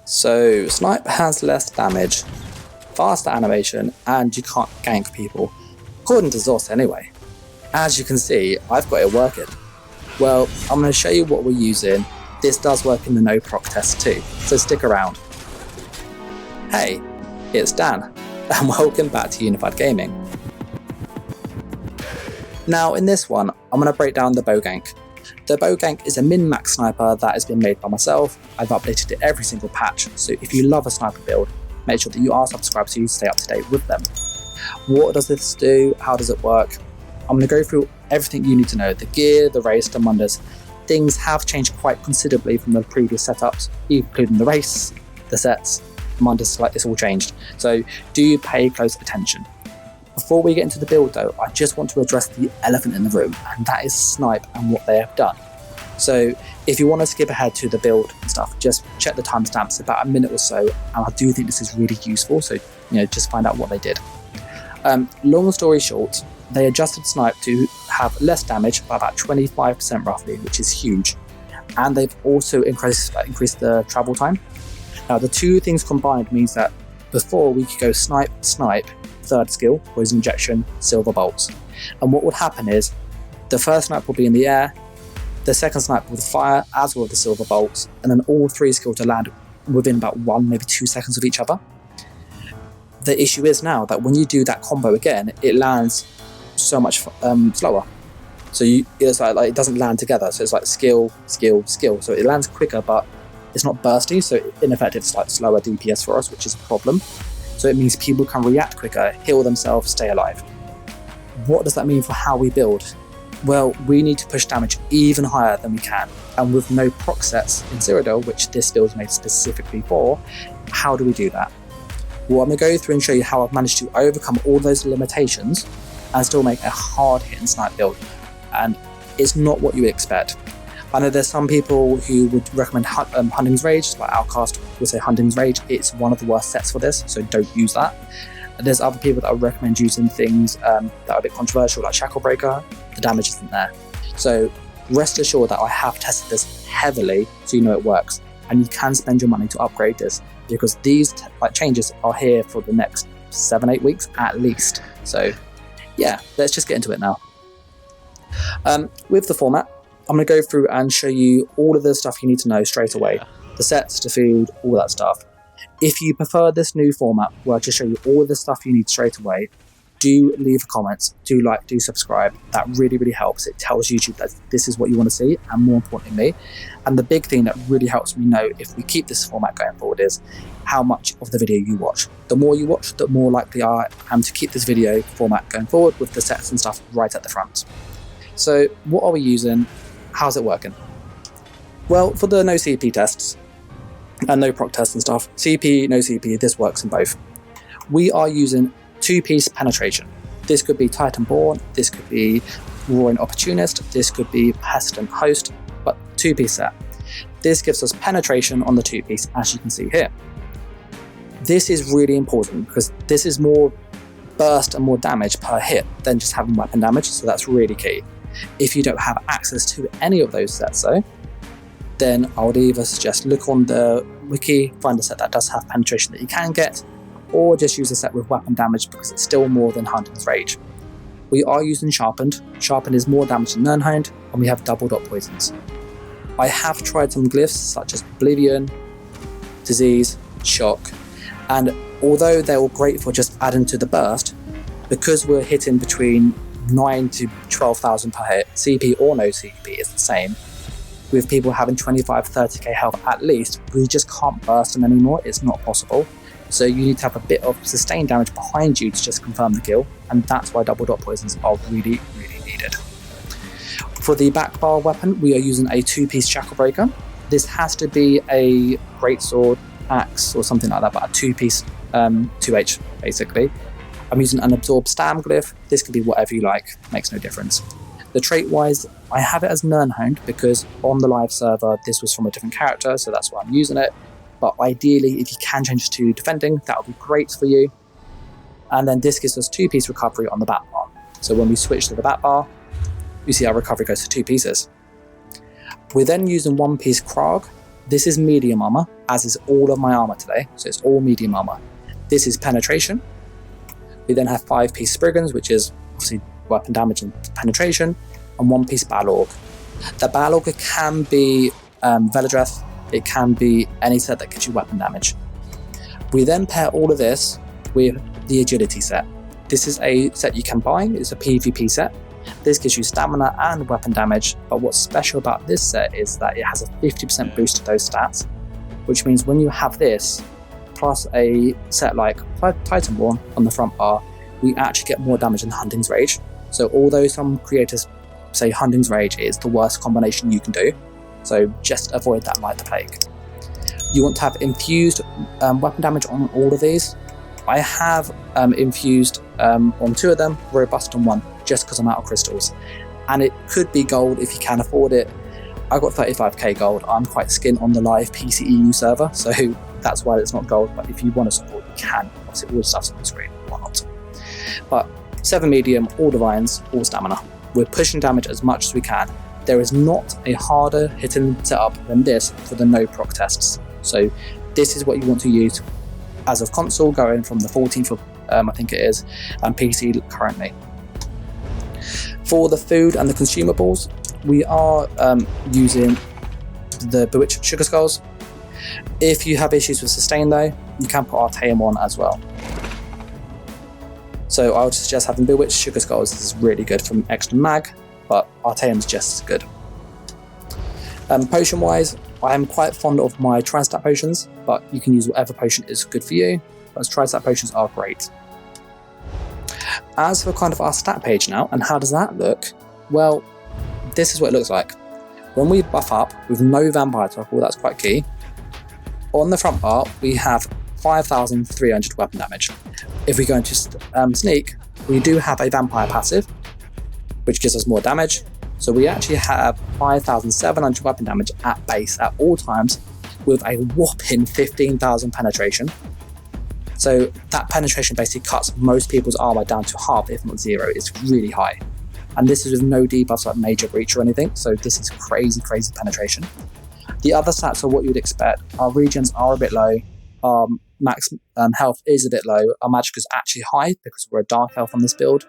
So snipe has less damage, faster animation, and you can't gank people, according to Zos anyway. As you can see, I've got it working. Well, I'm going to show you what we're using. This does work in the no proc test too, so stick around. Hey, it's Dan, and welcome back to Unified Gaming. Now in this one, I'm going to break down the Bowgank. The Bowgank is a min-max sniper that has been made by myself. I've updated it every single patch, so if you love a sniper build, make sure that you are subscribed so you stay up to date with them. What does this do? How does it work? I'm going to go through everything you need to know. The gear, the race, the mundus. Things have changed quite considerably from the previous setups, including the race, the sets, mundus, like it's all changed. So do pay close attention. Before we get into the build though, I just want to address the elephant in the room, and that is snipe and what they have done. So if you want to skip ahead to the build and stuff, just check the timestamps, about a minute or so, and I do think this is really useful, so just find out what they did. Long story short, they adjusted snipe to have less damage by about 25% roughly, which is huge, and they've also increased the travel time. Now the two things combined means that before we could go snipe, third skill was injection, silver bolts. And what would happen is the first snipe will be in the air, the second snipe will fire, as will the silver bolts, and then all three skills will land within about 1, maybe 2 seconds of each other. The issue is now that when you do that combo again, it lands so much slower. So it's like it doesn't land together. So it's like skill, skill, skill. So it lands quicker, but it's not bursty. So in effect, it's like slower DPS for us, which is a problem. So it means people can react quicker, heal themselves, stay alive. What does that mean for how we build? Well, we need to push damage even higher than we can. And with no proc sets in Cyrodiil, which this build is made specifically for, how do we do that? Well, I'm going to go through and show you how I've managed to overcome all those limitations and still make a hard-hitting snipe build. And it's not what you would expect. I know there's some people who would recommend Hunting's Rage, like Outcast would say Hunting's Rage. It's one of the worst sets for this, so don't use that. There's other people that would recommend using things that are a bit controversial, like Shacklebreaker. The damage isn't there. So rest assured that I have tested this heavily so you know it works. And you can spend your money to upgrade this, because these changes are here for the next 7-8 weeks at least. So yeah, let's just get into it now. With the format, I'm going to go through and show you all of the stuff you need to know straight away. The sets, the food, all that stuff. If you prefer this new format where I just show you all of the stuff you need straight away, do leave a comment, do like, do subscribe. That really, really helps. It tells YouTube that this is what you want to see, and more importantly me. And the big thing that really helps me know if we keep this format going forward is how much of the video you watch. The more you watch, the more likely I am to keep this video format going forward with the sets and stuff right at the front. So what are we using? How's it working? Well, for the no CP tests and no proc tests and stuff, CP, no CP, this works in both. We are using 2-piece penetration. This could be Titanborn, this could be Roaring Opportunist, this could be Pestilent Host, but 2-piece set. This gives us penetration on the 2-piece, as you can see here. This is really important because this is more burst and more damage per hit than just having weapon damage, so that's really key. If you don't have access to any of those sets though, then I would either suggest look on the wiki, find a set that does have penetration that you can get, or just use a set with weapon damage because it's still more than Hunting's Rage. We are using Sharpened. Sharpened is more damage than Nernhound, and we have double dot poisons. I have tried some glyphs such as Oblivion, Disease, Shock, and although they're all great for just adding to the burst, because we're hitting between 9 to 12,000 per hit, CP or no CP is the same. With people having 25-30k health at least, we just can't burst them anymore. It's not possible. So you need to have a bit of sustained damage behind you to just confirm the kill, and that's why double dot poisons are really, really needed. For the backbar weapon, we are using a 2-piece Shacklebreaker. This has to be a greatsword, axe, or something like that, but a 2-piece 2H basically. I'm using an Absorb Stam glyph. This could be whatever you like, makes no difference. The trait wise, I have it as Nernhound because on the live server this was from a different character, so that's why I'm using it. But ideally, if you can change to defending, that would be great for you. And then this gives us 2-piece recovery on the bat bar. So when we switch to the bat bar, you see our recovery goes to 2 pieces. We're then using 1-piece Krog. This is medium armor, as is all of my armor today, so it's all medium armor. This is penetration. We then have 5-piece Spriggans, which is obviously weapon damage and penetration, and 1-piece Battle Org. The Battle Org can be Veladreth, it can be any set that gives you weapon damage. We then pair all of this with the Agility set. This is a set you can buy, it's a PvP set. This gives you stamina and weapon damage, but what's special about this set is that it has a 50% boost to those stats, which means when you have this, plus a set like Titanborn on the front bar, we actually get more damage than Hunting's Rage. So although some creators say Hunting's Rage is the worst combination you can do, so just avoid that like the plague. You want to have infused weapon damage on all of these. I have infused on 2 of them, robust on 1, just because I'm out of crystals. And it could be gold if you can afford it. I got 35k gold. I'm quite skint on the live PCEU server, so that's why it's not gold. But if you want to support, you can. Obviously, all the stuff's on the screen, why not? But 7 medium, all divines, all stamina. We're pushing damage as much as we can. There is not a harder hitting setup than this for the no proc tests. So this is what you want to use as of console, going from the 14th of I think it is, and PC currently. For the food and the consumables, we are using the Bewitched Sugar Skulls. If you have issues with sustain though, you can put Artaeum on as well. So I would suggest having Bewitched Sugar Skulls. This is really good from extra mag, but Artaeum's just as good. Potion wise, I am quite fond of my Tri-Stat potions, but you can use whatever potion is good for you, but Tri-Stat potions are great. As for kind of our stat page now, and how does that look? Well, this is what it looks like. When we buff up with no vampire toggle, that's quite key. On the front bar, we have 5,300 weapon damage. If we go into sneak, we do have a vampire passive, which gives us more damage. So we actually have 5,700 weapon damage at base at all times, with a whopping 15,000 penetration. So that penetration basically cuts most people's armor down to half, if not 0. It's really high. And this is with no debuffs like Major Breach or anything, so this is crazy penetration. The other stats are what you'd expect. Our regions are a bit low, our max health is a bit low, our magic is actually high because we're a dark elf on this build,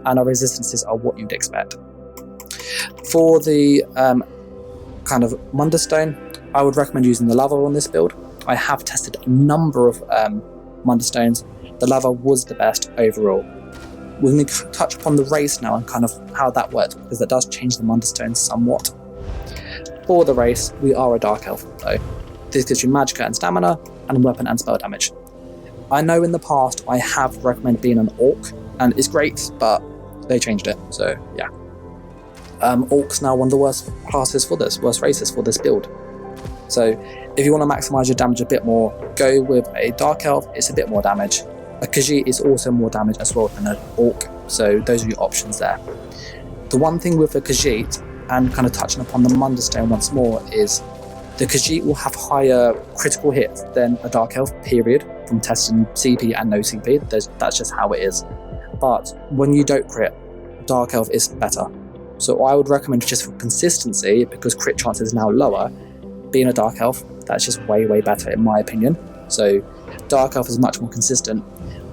and our resistances are what you'd expect. For the kind of Mundus Stone, I would recommend using the lava on this build. I have tested a number of Mundus Stones. The lava was the best overall. We're going to touch upon the race now and kind of how that works, because that does change the Mundus Stones somewhat. For the race, we are a dark elf though. This gives you magicka and stamina, and weapon and spell damage. I know in the past I have recommended being an orc, and it's great, but they changed it, so yeah. Orc's now one of the worst classes for this, worst races for this build. So if you want to maximise your damage a bit more, go with a dark elf, it's a bit more damage. A Khajiit is also more damage as well than an orc, so those are your options there. The one thing with the Khajiit, and kind of touching upon the Mundus Stone once more, is the Khajiit will have higher critical hits than a dark elf, period, from testing CP and no CP. That's just how it is. But when you don't crit, dark elf is better. So I would recommend, just for consistency, because crit chance is now lower, being a dark elf. That's just way better in my opinion. So dark elf is much more consistent,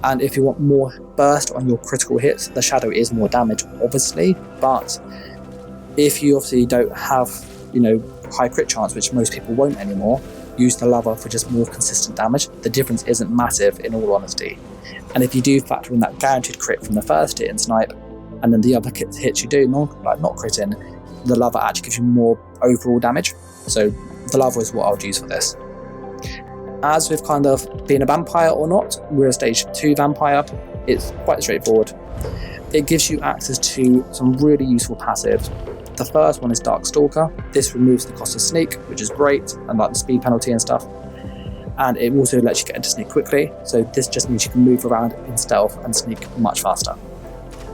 and if you want more burst on your critical hits, the shadow is more damage obviously, but if you obviously don't have, you know, high crit chance, which most people won't anymore, use the lava for just more consistent damage. The difference isn't massive in all honesty, and if you do factor in that guaranteed crit from the first hit in snipe, and then the other hits you do not critting, the lava actually gives you more overall damage. So the lava is what I would use for this. As with kind of being a vampire or not, we're a stage 2 vampire. It's quite straightforward. It gives you access to some really useful passives. The first one is Dark Stalker. This removes the cost of sneak, which is great, and like the speed penalty and stuff. And it also lets you get into sneak quickly, so this just means you can move around in stealth and sneak much faster.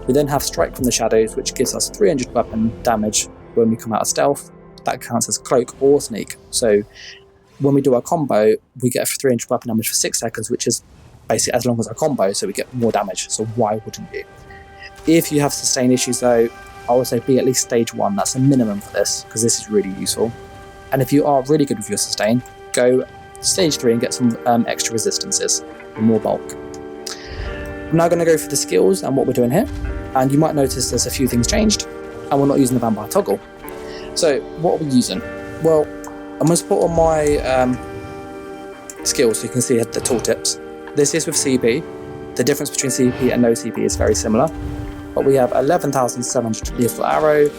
We then have Strike from the Shadows, which gives us 300 weapon damage when we come out of stealth. That counts as cloak or sneak. So when we do our combo, we get 300 weapon damage for 6 seconds, which is basically as long as our combo, so we get more damage. So why wouldn't you? If you have sustain issues though, I would say be at least stage 1. That's the minimum for this, because this is really useful. And if you are really good with your sustain, go stage 3 and get some extra resistances and more bulk. I'm now going to go for the skills and what we're doing here, and you might notice there's a few things changed, and we're not using the vampire toggle. So what are we using? Well, I'm going to put on my skills so you can see the tooltips. This is with CP. The difference between CP and no CP is very similar, but we have 11,700 lethal arrow,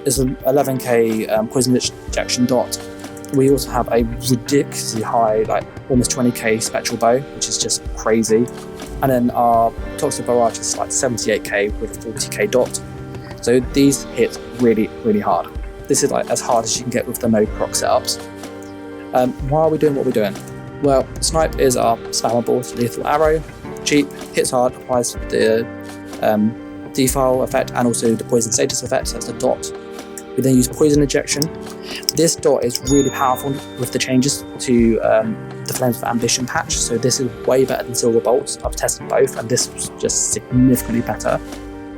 is an 11k poison ejection dot. We also have a ridiculously high, like almost 20k spectral bow, which is just crazy. And then our toxic barrage is like 78k with a 40k dot. So these hit really, really hard. This is like as hard as you can get with the no proc setups. Why are we doing what we're doing? Well, snipe is our spammable lethal arrow, cheap, hits hard, applies the defile effect and also the poison status effect, so that's the dot. We then use poison ejection. This dot is really powerful with the changes to the Flames of Ambition patch, so this is way better than Silver Bolts. I've tested both and this was just significantly better,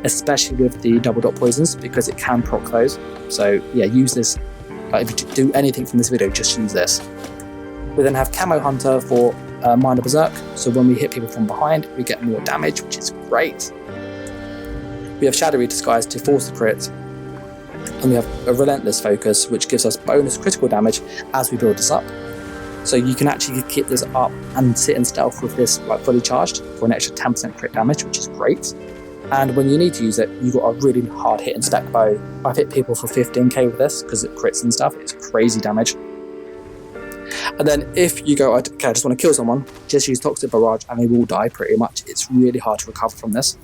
especially with the double dot poisons because it can proc those. So yeah, use this. Like, if you do anything from this video, just use this. We then have Camo Hunter for Minor Berserk, so when we hit people from behind we get more damage, which is great. We have Shadowy Disguise to force the crit, and we have a Relentless Focus which gives us bonus critical damage as we build this up. So you can actually keep this up and sit in stealth with this like fully charged for an extra 10% crit damage, which is great. And when you need to use it, you've got a really hard hitting spec bow. I've hit people for 15k with this because it crits and stuff. It's crazy damage. And then if you go, okay, I just want to kill someone, just use Toxic Barrage and they will die pretty much. It's really hard to recover from this.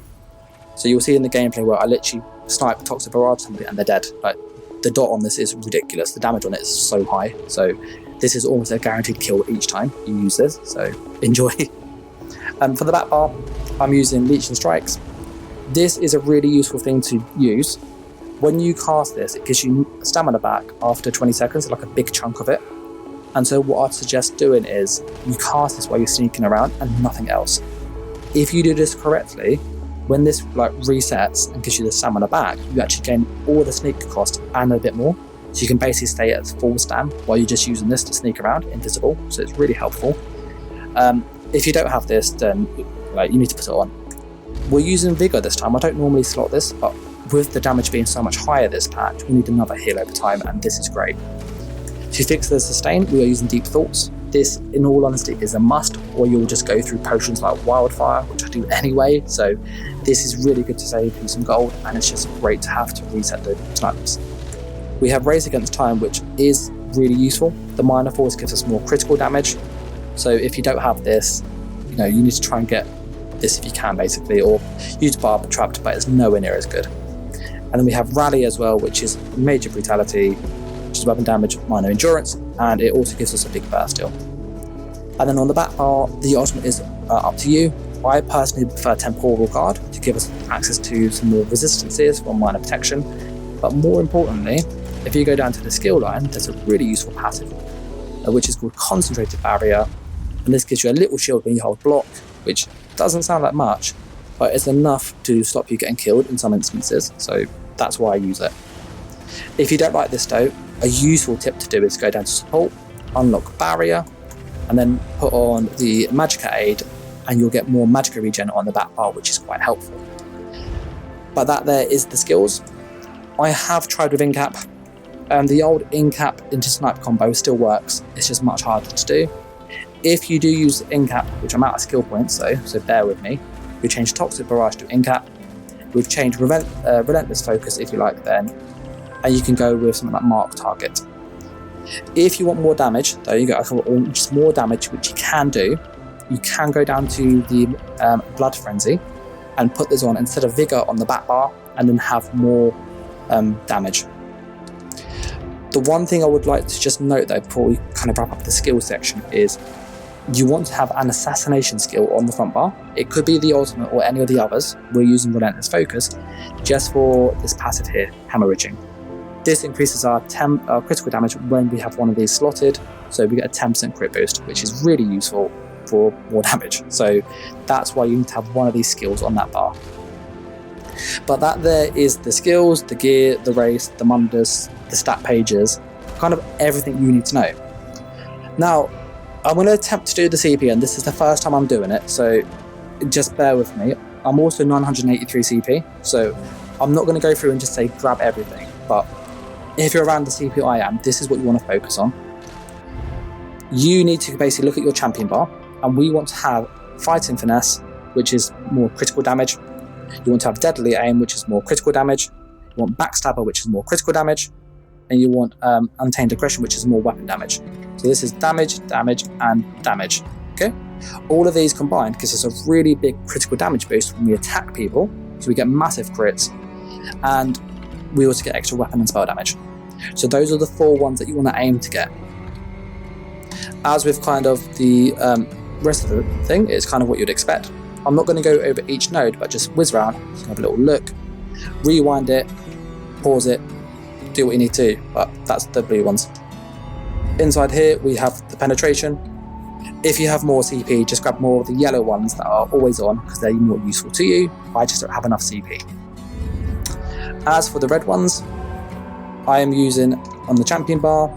So you'll see in the gameplay where I literally snipe Toxic Barrage somebody and they're dead. Like, the dot on this is ridiculous. The damage on it is so high. So this is almost a guaranteed kill each time you use this. So enjoy. For the back bar, I'm using Leech and Strikes. This is a really useful thing to use. When you cast this, it gives you stamina back after 20 seconds, like a big chunk of it. And so what I'd suggest doing is you cast this while you're sneaking around and nothing else. If you do this correctly, when this like resets and gives you the stamina back, you actually gain all the sneak cost and a bit more. So you can basically stay at full stam while you're just using this to sneak around, invisible. So it's really helpful. If you don't have this, then like you need to put it on. We're using Vigor this time. I don't normally slot this, but with the damage being so much higher this patch, we need another heal over time, and this is great. To fix the sustain, we are using Deep Thoughts. This, in all honesty, is a must, or you'll just go through potions like Wildfire, which I do anyway, so this is really good to save you some gold, and it's just great to have to reset the snipes. We have Raise Against Time, which is really useful. The Minor Force gives us more critical damage, so if you don't have this, you need to try and get this if you can, basically, or use Barb Trapped, but it's nowhere near as good. And then we have Rally as well, which is Major Brutality, which is weapon damage, minor endurance, and it also gives us a big burst deal. And then on the back bar, the ultimate is up to you. I personally prefer Temporal Guard to give us access to some more resistances or minor protection, but more importantly, if you go down to the skill line, there's a really useful passive, which is called Concentrated Barrier, and this gives you a little shield when you hold block, which doesn't sound like much, but it's enough to stop you getting killed in some instances, so that's why I use it. If you don't like this though, a useful tip to do is go down to support, unlock barrier, and then put on the Magicka aid, and you'll get more Magicka regen on the back bar, which is quite helpful. But that there is the skills. I have tried with incap, and the old incap into snipe combo still works, it's just much harder to do. If you do use incap, which I'm out of skill points so bear with me, we change Toxic Barrage to incap, we've changed Relentless Focus if you like then, and you can go with something like Mark Target. If you want more damage, though, you got just more damage, which you can do. You can go down to the Blood Frenzy and put this on instead of Vigor on the back bar, and then have more damage. The one thing I would like to just note though before we kind of wrap up the skill section is you want to have an assassination skill on the front bar. It could be the ultimate or any of the others. We're using Relentless Focus just for this passive here, Hemorrhaging. This increases our critical damage when we have one of these slotted, so we get a 10% crit boost, which is really useful for more damage. So that's why you need to have one of these skills on that bar. But that there is the skills, the gear, the race, the mundus, the stat pages. kind of everything you need to know. Now, I'm going to attempt to do the CP, and this is the first time I'm doing it, so just bear with me. I'm also 983 CP, so I'm not going to go through and just say grab everything, but if you're around the CP I am, this is what you want to focus on. You need to basically look at your champion bar, and we want to have fighting finesse, which is more critical damage. You want to have deadly aim, which is more critical damage. You want backstabber, which is more critical damage. And you want untamed aggression, which is more weapon damage. So this is damage, damage, and damage. Okay? All of these combined gives us a really big critical damage boost when we attack people. So we get massive crits. And we also get extra weapon and spell damage. So those are the 4 ones that you want to aim to get. As with kind of the rest of the thing, it's kind of what you'd expect. I'm not going to go over each node, but just whiz around, so have a little look, rewind it, pause it, do what you need to, but that's the blue ones. Inside here, we have the penetration. If you have more CP, just grab more of the yellow ones that are always on, because they're more useful to you. I just don't have enough CP. As for the red ones, I am using on the champion bar,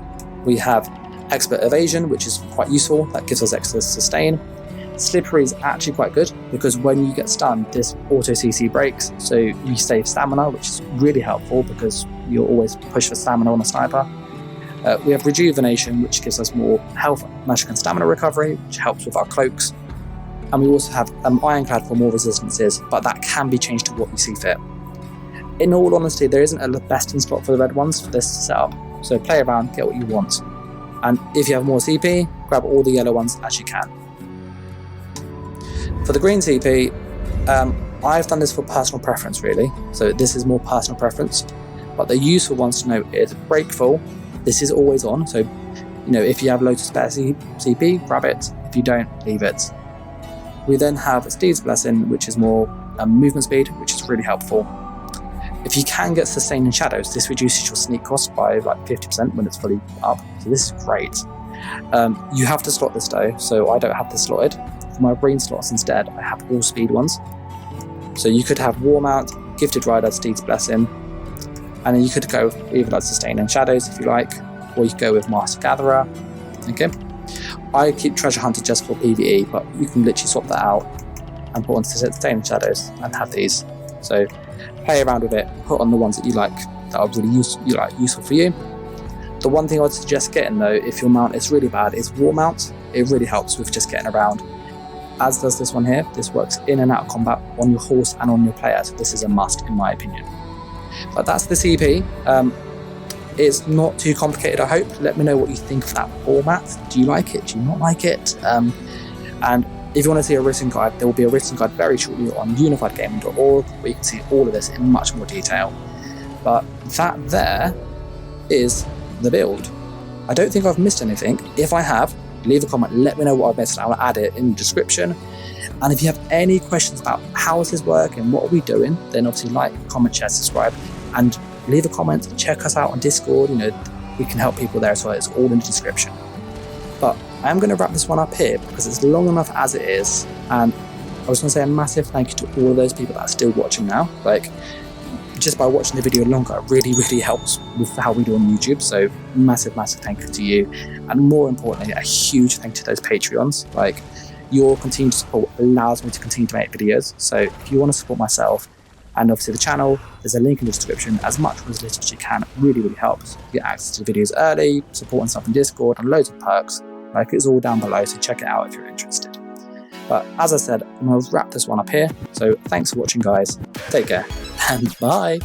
we have expert evasion, which is quite useful. That gives us extra sustain. Slippery is actually quite good because when you get stunned, this auto CC breaks, so you save stamina, which is really helpful because you'll always push for stamina on a sniper. We have rejuvenation, which gives us more health, magic, and stamina recovery, which helps with our cloaks. And we also have ironclad for more resistances, but that can be changed to what you see fit. In all honesty, there isn't a best in spot for the red ones for this setup, so play around, get what you want. And if you have more CP, grab all the yellow ones as you can. For the green CP, I've done this for personal preference really, so this is more personal preference, but the useful ones to note is Breakful. This is always on, so if you have loads of spare CP, grab it. If you don't, leave it. We then have Steve's Blessing, which is more movement speed, which is really helpful. If you can get Sustain in Shadows, this reduces your sneak cost by like 50% when it's fully up, so this is great. You have to slot this though, so I don't have this slotted. For my green slots instead, I have all speed ones. So you could have War Mount, Gifted Rider, Steve's Blessing, and then you could go with either like Sustain in Shadows if you like, or you could go with Master Gatherer. Okay. I keep Treasure Hunter just for PvE, but you can literally swap that out and put on Sustain in Shadows and have these. So play around with it, put on the ones that you like that are really useful for you. The one thing I'd suggest getting though, if your mount is really bad, is War Mount. It really helps with just getting around. As does this one here. This works in and out of combat on your horse and on your player, so this is a must in my opinion. But that's the CP. It's not too complicated, I hope. Let me know what you think of that format. Do you like it? Do you not like it? And if you want to see a written guide, there will be a written guide very shortly on unifiedgaming.org where you can see all of this in much more detail. But that there is the build. I don't think I've missed anything. If I have, leave a comment, let me know what I've missed, and I'll add it in the description. And if you have any questions about how does this work and what are we doing, then obviously like, comment, share, subscribe, and leave a comment. Check us out on Discord. We can help people there as well. It's all in the description. But I am going to wrap this one up here because it's long enough as it is, and I was going to say a massive thank you to all of those people that are still watching now. Just by watching the video longer, it really, really helps with how we do on YouTube. So massive, massive thank you to you. And more importantly, a huge thank you to those Patreons. Your continued support allows me to continue to make videos. So if you want to support myself and obviously the channel, there's a link in the description. As much or as little as you can, it really, really helps. You get access to the videos early, supporting stuff in Discord, and loads of perks. It's all down below, so check it out if you're interested. But as I said, I'm going to wrap this one up here. So thanks for watching, guys. Take care, and bye.